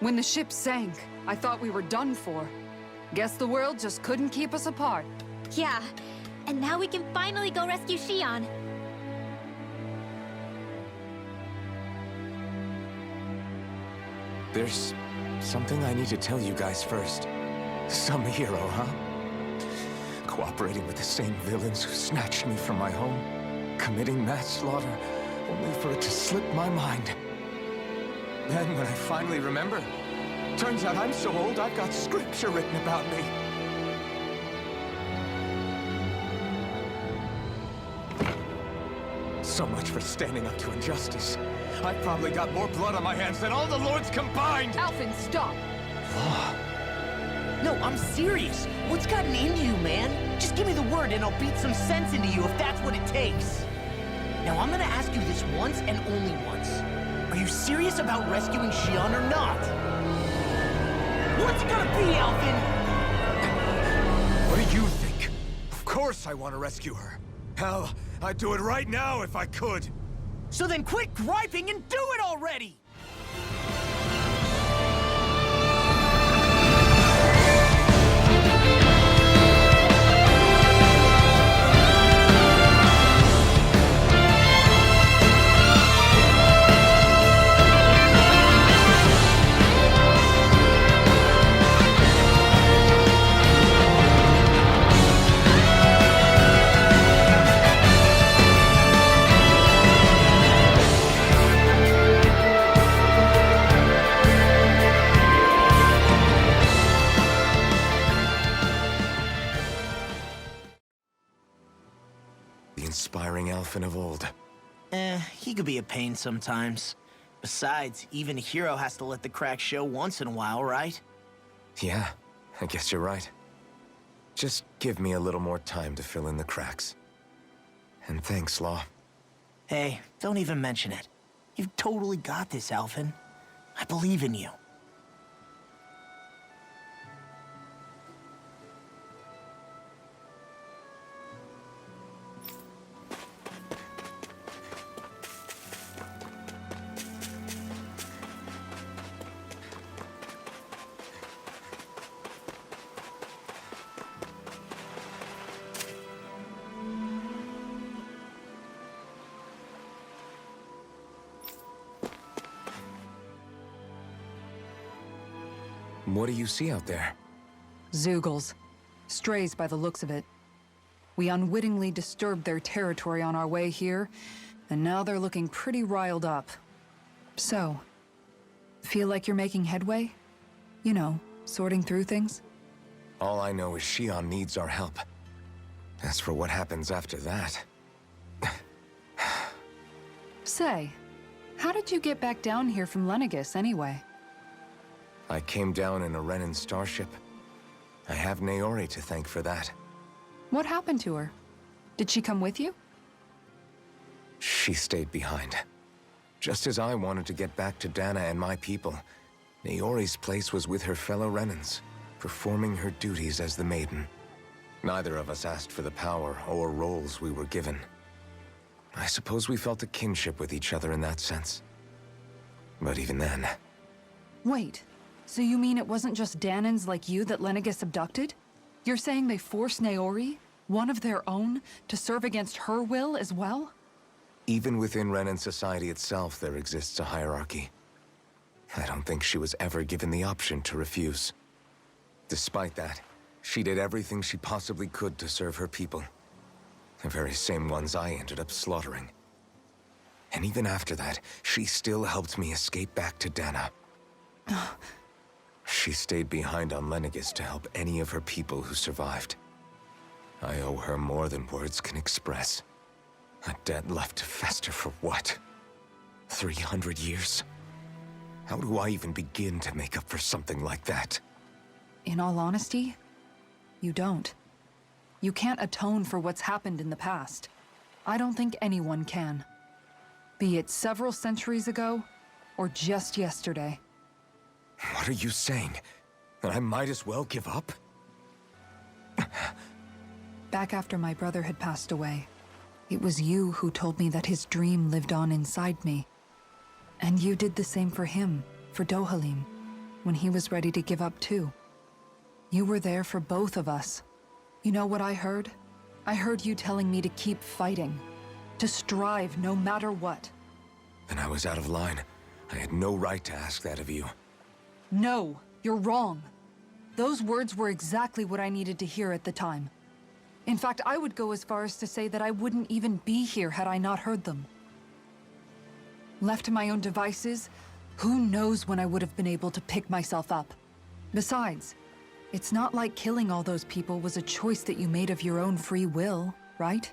When the ship sank, I thought we were done for. Guess the world just couldn't keep us apart. Yeah, and now we can finally go rescue Shion. There's something I need to tell you guys first. Some hero, huh? Cooperating with the same villains who snatched me from my home, committing mass slaughter, only for it to slip my mind. Then when I finally remember, turns out I'm so old I've got scripture written about me. So much for standing up to injustice. I've probably got more blood on my hands than all the lords combined! Alphen, stop! Law. No, I'm serious. What's gotten into you, man? Just give me the word and I'll beat some sense into you if that's what it takes. Now, I'm gonna ask you this once and only once. Are you serious about rescuing Shion or not? What's it gonna be, Alphen? What do you think? Of course I want to rescue her. Hell, I'd do it right now if I could. So then quit griping and do it already! The inspiring Alphen of old. He could be a pain sometimes. Besides, even a hero has to let the cracks show once in a while, right? Yeah, I guess you're right. Just give me a little more time to fill in the cracks. And thanks, Law. Hey, don't even mention it. You've totally got this, Alphen. I believe in you. What do you see out there? Zeugles. Strays by the looks of it. We unwittingly disturbed their territory on our way here, and now they're looking pretty riled up. So, feel like you're making headway? You know, sorting through things? All I know is Shion needs our help. As for what happens after that... Say, how did you get back down here from Lenegis anyway? I came down in a Renan starship. I have Naori to thank for that. What happened to her? Did she come with you? She stayed behind. Just as I wanted to get back to Dana and my people, Naori's place was with her fellow Renans, performing her duties as the Maiden. Neither of us asked for the power or roles we were given. I suppose we felt a kinship with each other in that sense. But even then... Wait, so you mean it wasn't just Danans like you that Lenegis abducted? You're saying they forced Naori, one of their own, to serve against her will as well? Even within Renan society itself, there exists a hierarchy. I don't think she was ever given the option to refuse. Despite that, she did everything she possibly could to serve her people. The very same ones I ended up slaughtering. And even after that, she still helped me escape back to Dana. She stayed behind on Lenegis to help any of her people who survived. I owe her more than words can express. A debt left to fester for what? 300 years? How do I even begin to make up for something like that? In all honesty, you don't. You can't atone for what's happened in the past. I don't think anyone can. Be it several centuries ago, or just yesterday. What are you saying? That I might as well give up? Back after my brother had passed away, it was you who told me that his dream lived on inside me. And you did the same for him, for Dohalim. when he was ready to give up too. You were there for both of us. You know what I heard? I heard you telling me to keep fighting, to strive no matter what. And I was out of line. I had no right to ask that of you. No, you're wrong. Those words were exactly what I needed to hear at the time. In fact, I would go as far as to say that I wouldn't even be here had I not heard them. Left to my own devices, who knows when I would have been able to pick myself up. Besides, it's not like killing all those people was a choice that you made of your own free will, right?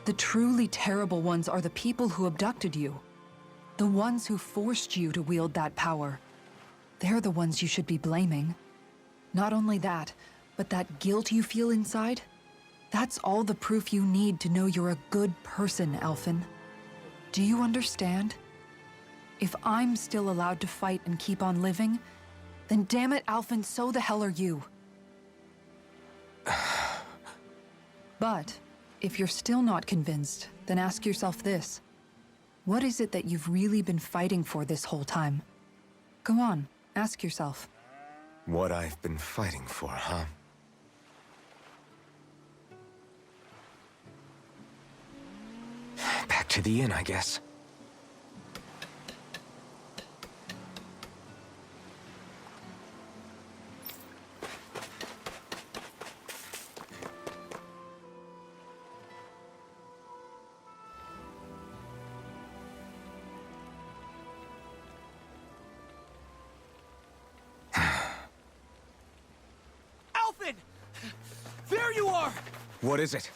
The truly terrible ones are the people who abducted you. The ones who forced you to wield that power. They're the ones you should be blaming. Not only that, but that guilt you feel inside, that's all the proof you need to know you're a good person, Alphen. Do you understand? If I'm still allowed to fight and keep on living, then damn it, Alphen, so the hell are you. But if you're still not convinced, then ask yourself this. What is it that you've really been fighting for this whole time? Go on, ask yourself. What I've been fighting for, huh? Back to the inn, I guess. Alphen! There you are! What is it?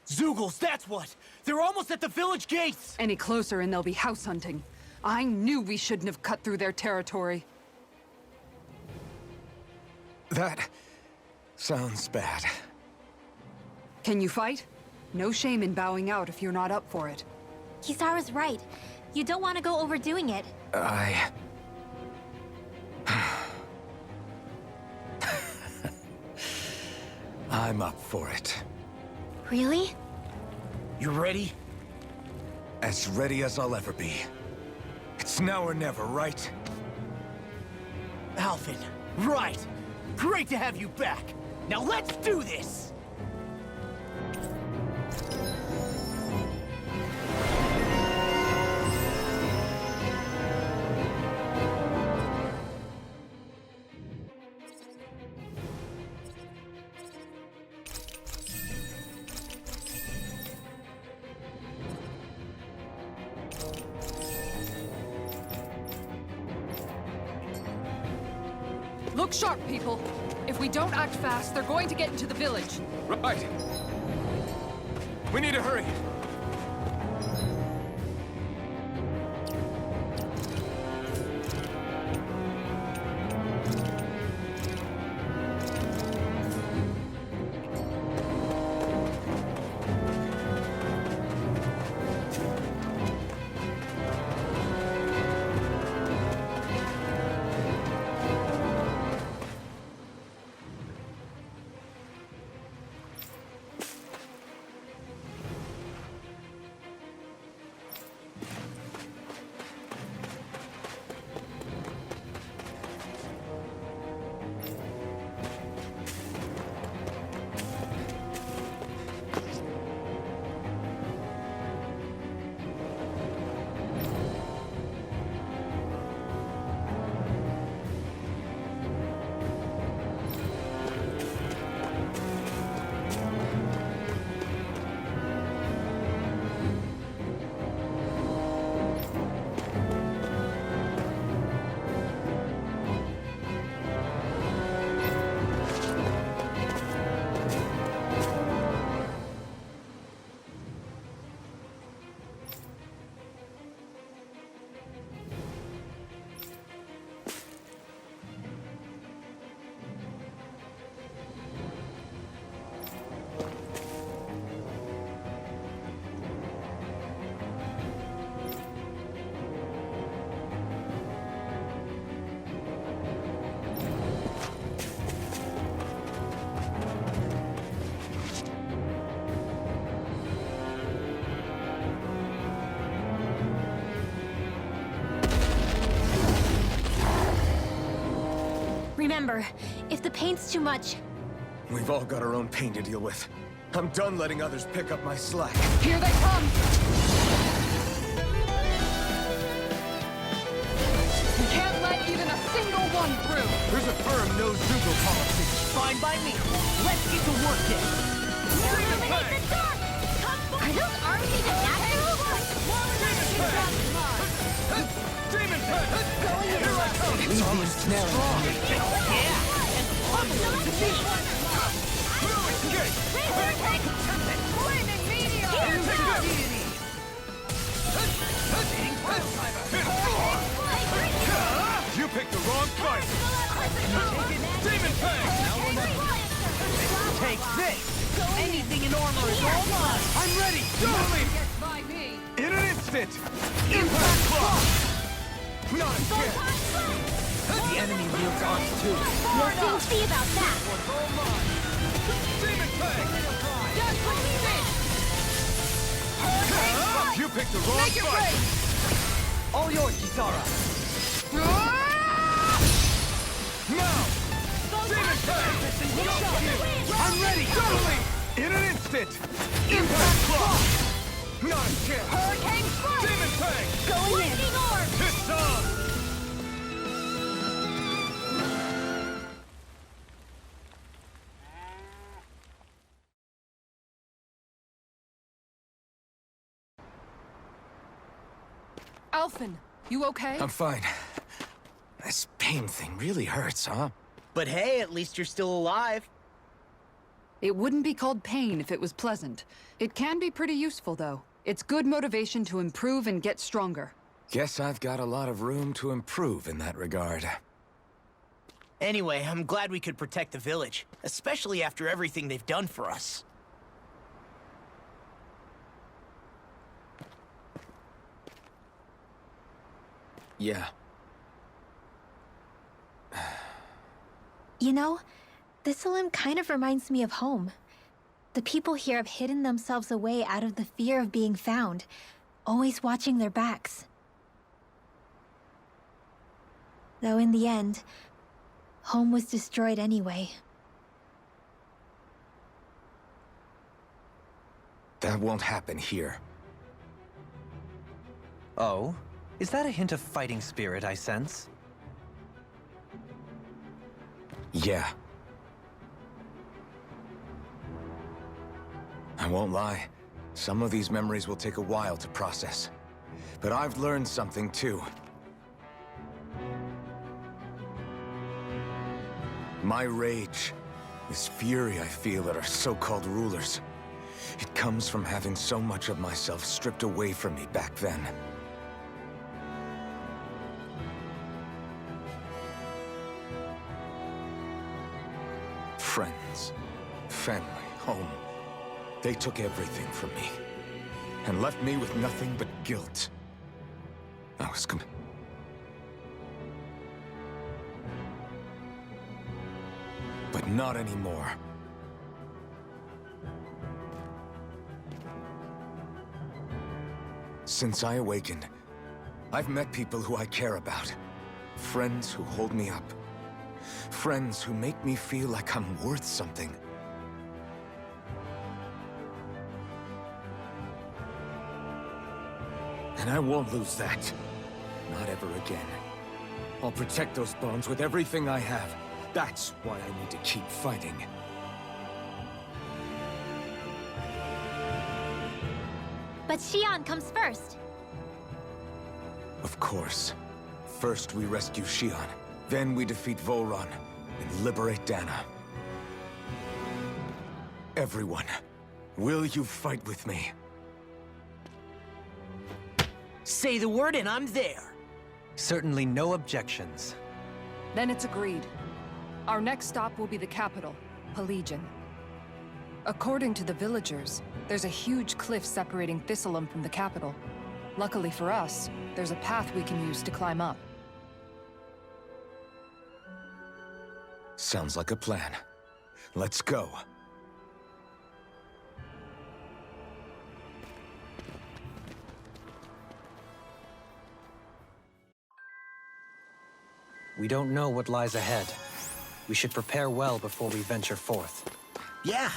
Zeugles, that's what! They're almost at the village gates! Any closer and they'll be house hunting. I knew we shouldn't have cut through their territory. That sounds bad. Can you fight? No shame in bowing out if you're not up for it. Kisara's right. You don't want to go overdoing it. I'm up for it. Really? You ready? As ready as I'll ever be. It's now or never, right? Alphen, right! Great to have you back! Now let's do this! Look sharp, people. If we don't act fast, they're going to get into the village. Right. We need to hurry. Remember, if the pain's too much... We've all got our own pain to deal with. I'm done letting others pick up my slack. Here they come! We can't let even a single one through! There's a firm no-Zoogle policy. Fine by me. Let's get to work then. Illuminate the dark! Are those arms even natural? Demon Pet! Here I come! Leave the ensnaring. Yeah, and pummel the beast. You picked the wrong fight! Demon Fang! Take this! Anything in armor is all mine! I'm ready! Don't In an instant! Impact Claw! Not again! The enemy wields arms too. We'll soon see about that. Demon Fang! You picked the wrong fight! All yours, Kisara. Now! Demon Fang! I'm ready! Totally! In an instant! Impact Claw! Not again! Hurricane Strike! Demon Fang! Going in! Lightning Orb! It's on! Alphen, you okay? I'm fine. This pain thing really hurts, huh? But hey, at least you're still alive. It wouldn't be called pain if it was pleasant. It can be pretty useful, though. It's good motivation to improve and get stronger. Guess I've got a lot of room to improve in that regard. Anyway, I'm glad we could protect the village, especially after everything they've done for us. Yeah. You know, Thistleum kind of reminds me of home. The people here have hidden themselves away out of the fear of being found, always watching their backs. Though in the end, home was destroyed anyway. That won't happen here. Oh? Is that a hint of fighting spirit I sense? Yeah. I won't lie. Some of these memories will take a while to process. But I've learned something too. My rage, this fury I feel at our so-called rulers, it comes from having so much of myself stripped away from me back then. Friends, family, home. They took everything from me, and left me with nothing but guilt. I was but not anymore. Since I awakened, I've met people who I care about. Friends who hold me up. Friends who make me feel like I'm worth something. And I won't lose that. Not ever again. I'll protect those bonds with everything I have. That's why I need to keep fighting. But Xion comes first. Of course. First we rescue Xion. Then we defeat Volron and liberate Dana. Everyone, will you fight with me? Say the word and I'm there. Certainly no objections. Then it's agreed. Our next stop will be the capital, Pelegion. According to the villagers, there's a huge cliff separating Thistleum from the capital. Luckily for us, there's a path we can use to climb up. Sounds like a plan. Let's go. We don't know what lies ahead, We should prepare well before we venture forth. Yeah.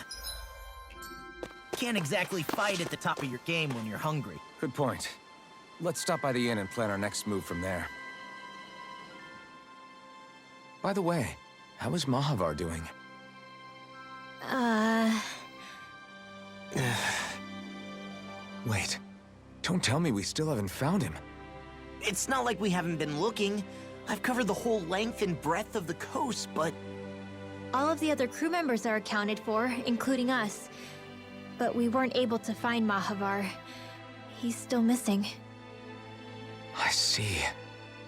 Can't exactly fight at the top of your game when you're hungry. Good point. Let's stop by the inn and plan our next move from there. By the way, how is Mahavar doing? Wait. Don't tell me we still haven't found him. It's not like we haven't been looking. I've covered the whole length and breadth of the coast, but... All of the other crew members are accounted for, including us. But we weren't able to find Mahavar. He's still missing. I see.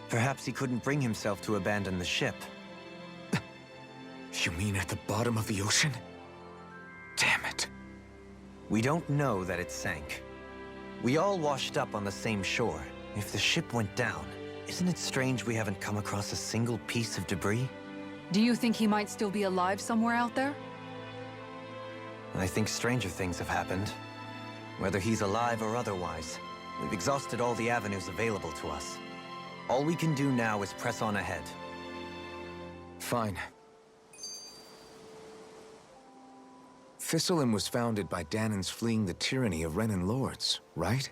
Perhaps he couldn't bring himself to abandon the ship. You mean at the bottom of the ocean? Damn it. We don't know that it sank. We all washed up on the same shore. If the ship went down, isn't it strange we haven't come across a single piece of debris? Do you think he might still be alive somewhere out there? I think stranger things have happened. Whether he's alive or otherwise, we've exhausted all the avenues available to us. All we can do now is press on ahead. Fine. Thistleim was founded by Danans fleeing the tyranny of Renan lords, right?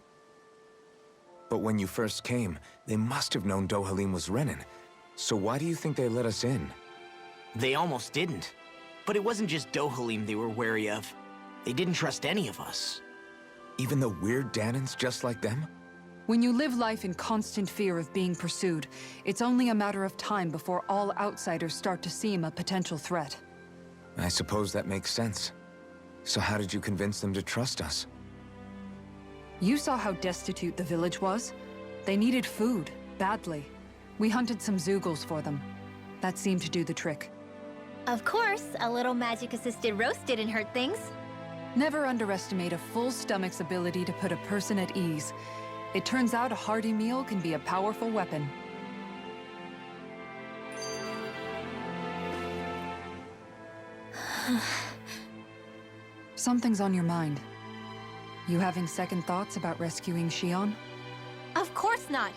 But when you first came, they must have known Dohalim was Renan. So why do you think they let us in? They almost didn't. But it wasn't just Dohalim they were wary of. They didn't trust any of us. Even though we're Danans just like them? When you live life in constant fear of being pursued, it's only a matter of time before all outsiders start to seem a potential threat. I suppose that makes sense. So how did you convince them to trust us? You saw how destitute the village was. They needed food, badly. We hunted some Zeugles for them. That seemed to do the trick. Of course, a little magic-assisted roast didn't hurt things. Never underestimate a full stomach's ability to put a person at ease. It turns out a hearty meal can be a powerful weapon. Something's on your mind. You having second thoughts about rescuing Shion? Of course not.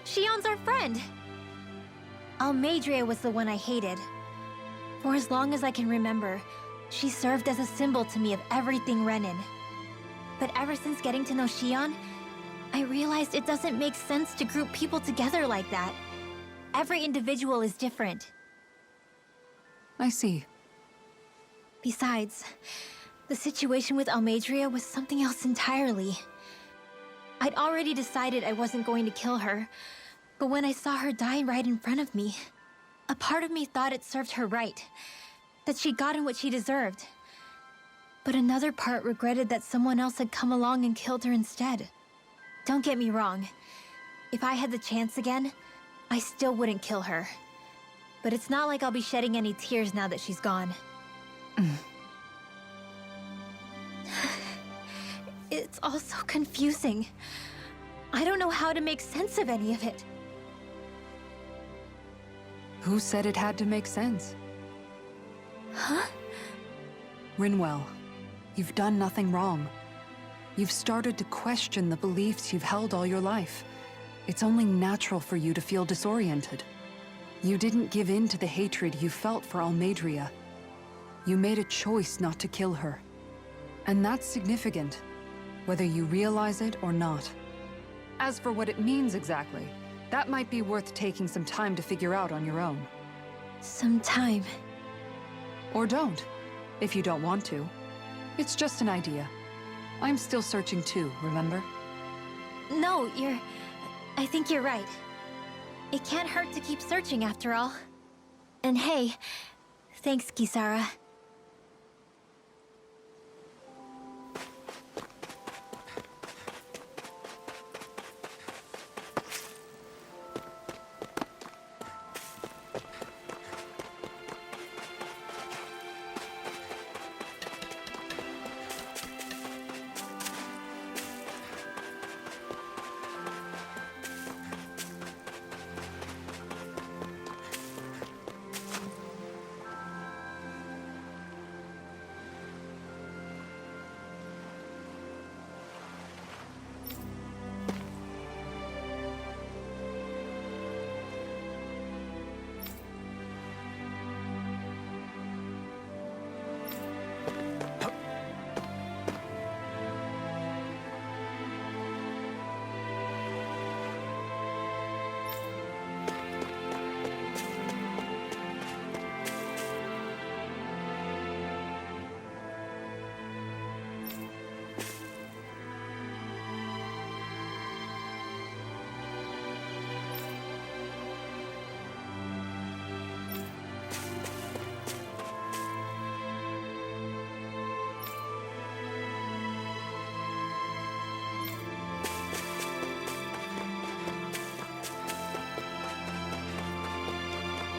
Shion's our friend. Almeidrea was the one I hated. For as long as I can remember, she served as a symbol to me of everything Renan. But ever since getting to know Shion, I realized it doesn't make sense to group people together like that. Every individual is different. I see. Besides, the situation with Almeidrea was something else entirely. I'd already decided I wasn't going to kill her, but when I saw her die right in front of me, a part of me thought it served her right, that she'd gotten what she deserved. But another part regretted that someone else had come along and killed her instead. Don't get me wrong. If I had the chance again, I still wouldn't kill her. But it's not like I'll be shedding any tears now that she's gone. It's all so confusing. I don't know how to make sense of any of it. Who said it had to make sense? Huh? Rinwell, you've done nothing wrong. You've started to question the beliefs you've held all your life. It's only natural for you to feel disoriented. You didn't give in to the hatred you felt for Almeidrea. You made a choice not to kill her. And that's significant, whether you realize it or not. As for what it means exactly, that might be worth taking some time to figure out on your own. Some time. Or don't, if you don't want to. It's just an idea. I'm still searching too, remember? No, I think you're right. It can't hurt to keep searching after all. And hey, thanks, Kisara.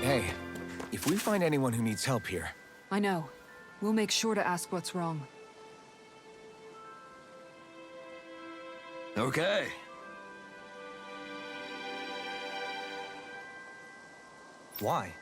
Hey, if we find anyone who needs help here, I know. We'll make sure to ask what's wrong. Okay. Why?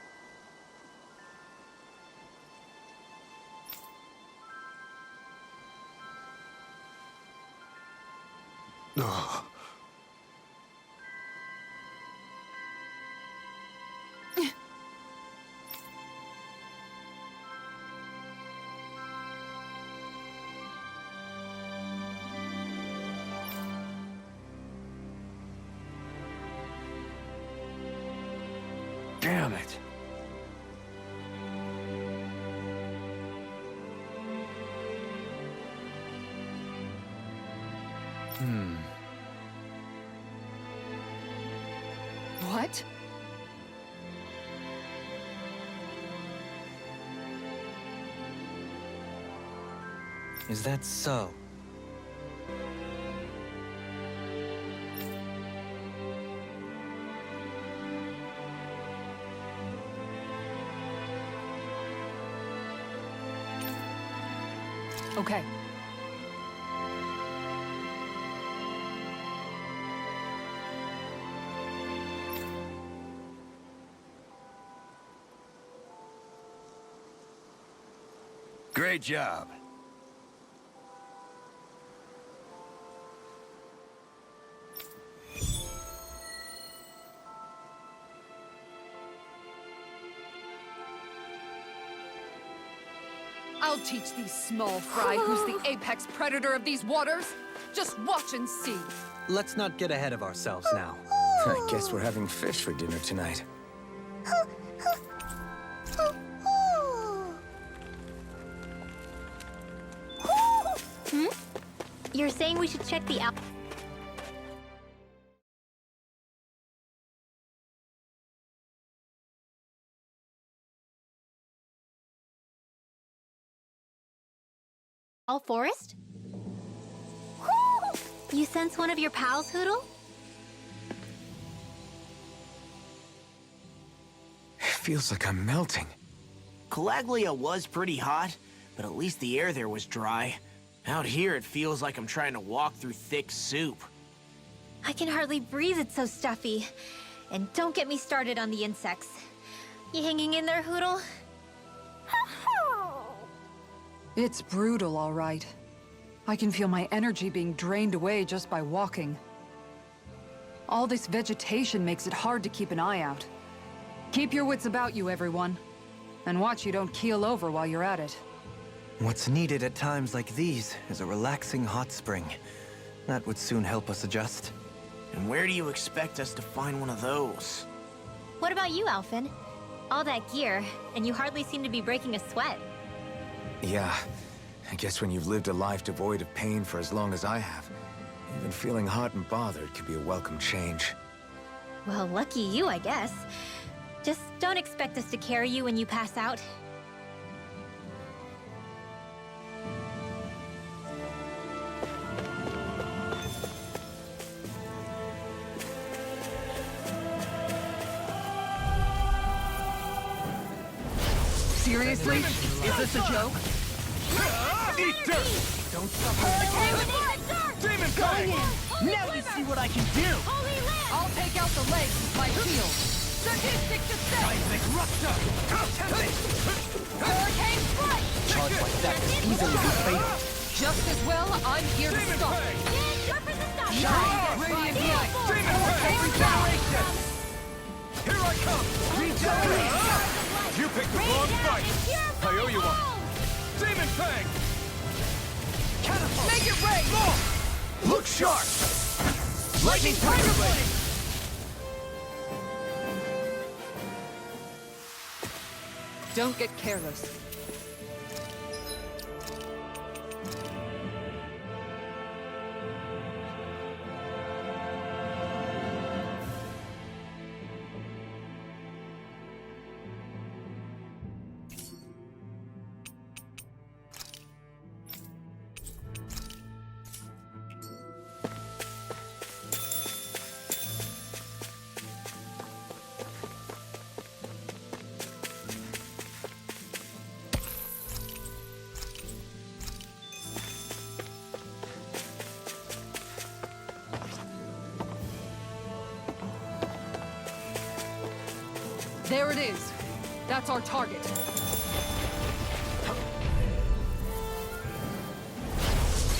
Damn it. What? Is that so? Okay. Great job. I'll teach these small fry who's the apex predator of these waters. Just watch and see. Let's not get ahead of ourselves now. I guess we're having fish for dinner tonight. You're saying we should check the forest? You sense one of your pals, Hoodle? Feels like I'm melting. Calaglia was pretty hot, but at least the air there was dry. Out here, it feels like I'm trying to walk through thick soup. I can hardly breathe, it's so stuffy. And don't get me started on the insects. You hanging in there, Hoodle? It's brutal, all right. I can feel my energy being drained away just by walking. All this vegetation makes it hard to keep an eye out. Keep your wits about you, everyone. And watch you don't keel over while you're at it. What's needed at times like these is a relaxing hot spring. That would soon help us adjust. And where do you expect us to find one of those? What about you, Alphen? All that gear, and you hardly seem to be breaking a sweat. Yeah, I guess when you've lived a life devoid of pain for as long as I have, even feeling hot and bothered could be a welcome change. Well, lucky you, I guess. Just don't expect us to carry you when you pass out. Seriously? Is this a joke? Eat dirt! Don't suffer. Demon Fang! Now you see what I can do! I'll take out the legs with my shield. Sadistic descent! Seismic Rupture! Hurricane strike! Charge like that is easily be fatal. Just as well, I'm here to Demon stop. Fang! Shine, radiant light. Demon Fang! Regeneration! Here I come! Regeneration! You picked the wrong fight! I owe you one! Demon Fang! Catapult! Make it rain! Look sharp! Lightning Tiger Blade! Don't get careless. There it is. That's our target.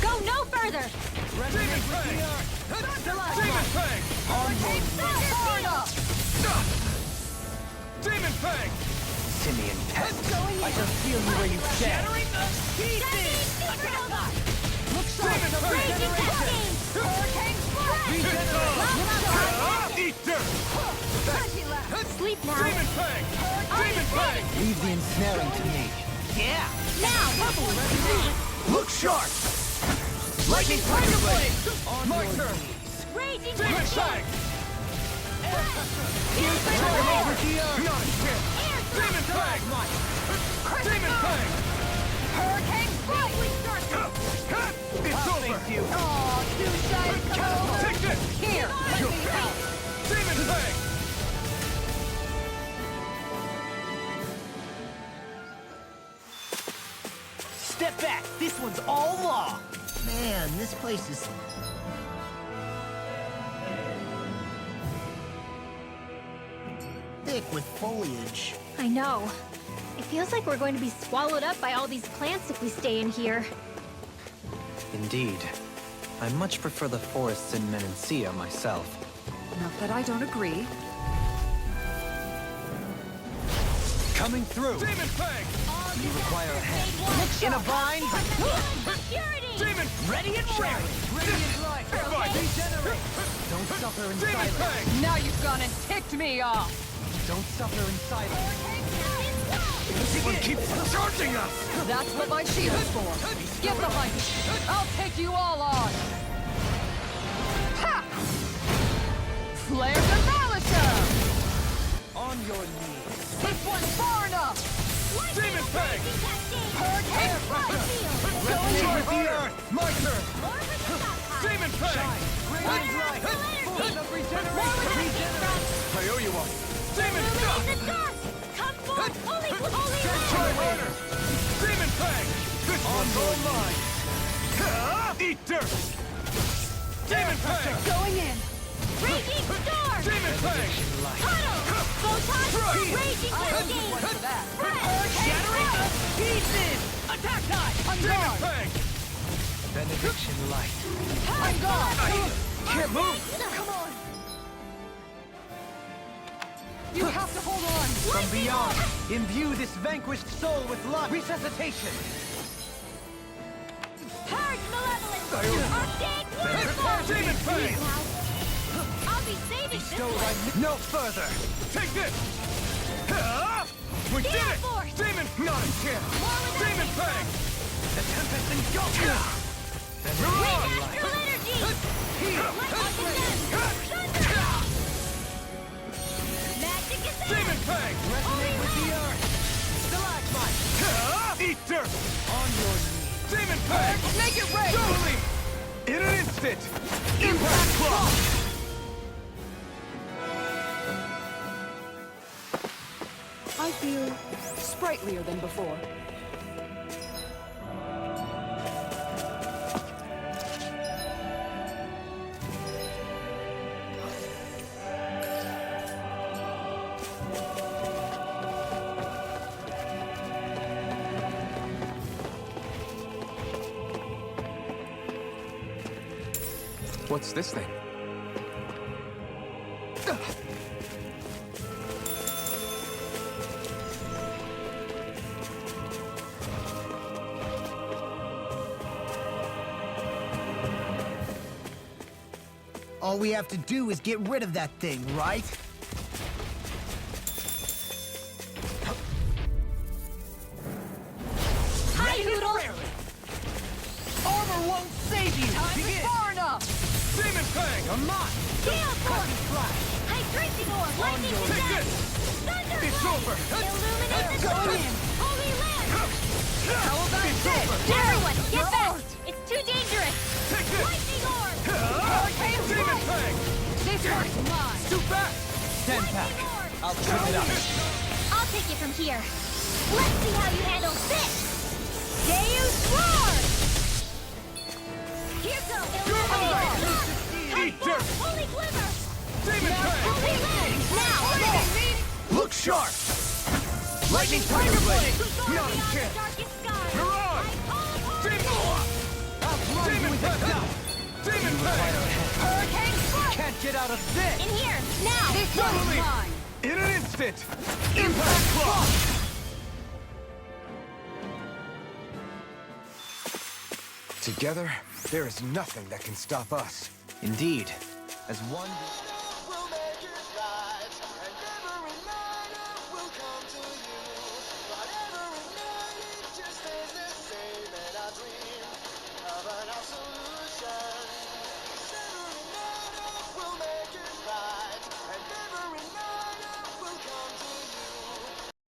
Go no further! Demon Fang! Demon Fang! Far enough! Demon Fang! Simian pest. I can feel you where you stand. Demon Fang! Eat dirt! Sleep now. Demon Fang! Demon Fang! Leave the ensnaring to me. Yeah! Now! Look sharp! Lightning Tiger Blade! My turn! Raging Demon Cascade! Fang! Here's the Over here! Not a chance! Demon Fang! Demon Fang! Hurricane Strike! It's over! Aw, too shy to come over. Take this! Here! Demon Fang! Step back! This one's all law! Man, this place is... thick with foliage. I know. It feels like we're going to be swallowed up by all these plants if we stay in here. Indeed. I much prefer the forests in Menancia myself. Not that I don't agree. Coming through! Demon Fang! You require a hand. In a bind? Security! Demon! Ready and ready! Radiant light! Regenerate! Don't suffer in Demon silence. Fang! Now you've gone and ticked me off! Don't suffer in silence. This one keeps charging us! That's what my shield's for. Get behind me. I'll take you all on. Ha! Flare Demolisher! On your knees. This one's far enough! Demon Fang! Hurricane Resonate with the earth! My turn! Demon Fang! Radiant light. Full of regeneration. I owe you one! Demon Fang! Try harder! Demon Fang! This one's all mine! Eat dirt! Demon Fang! Going in! Raging Storm! Demon Fang! Puddle! Photon! Raging Cascade! For that. Shattering the Pieces! Attack time! Demon Fang! Benediction light. I'm gone! Can't move! Come on! You have to hold on! From beyond, imbue this vanquished soul with life. Resuscitation. Purge Malevolence! Arcade Demon Waterfall! Fang! I'll be saving this Bestow one! thy no further. Take this! We did Gale it! Force! Demon! Not a chance! Demon Fang! The tempest engulfs you. Bring astral energy! Magic is there! Demon Fang! Resonate with the earth. Stalagmite. Eat dirt! On your knees. Demon Fang! Make it rain! Totally! In an instant! Impact Clock! I feel sprightlier than before. What's this thing? All we have to do is get rid of that thing, right? Hi, Noodle! Armor won't save you! Begin! Far enough! Demon Fang! I'm not! Gale Force! Flash! Hydration Orb! Lightning Take Condensed! this! Thunder It's Blast! over! Illuminate the Go storm! in! Holy Land! How about this? Everyone, get Your back! art! It's too dangerous! Take this! Lightning Orb! Hurricane Demon Strike! Fang! This one's mine! Too back! Stand back. Lightning Orb! I'll trip it up. I'll take it from here. Let's see how you handle this! Deus Roar! Here goes! Illuminate the storm! Eat dirt! Holy Glimmer! Demon Fang! Holy Land! Now! Look Shark! Lightning Tiger Blade! Not a chance! Mirage! Demon Pest! Demon Pest! Hurricane Spark! Can't get out of this! In here, now! Follow me! In an instant! Impact Claw! Together, there is nothing that can stop us. Indeed. As one...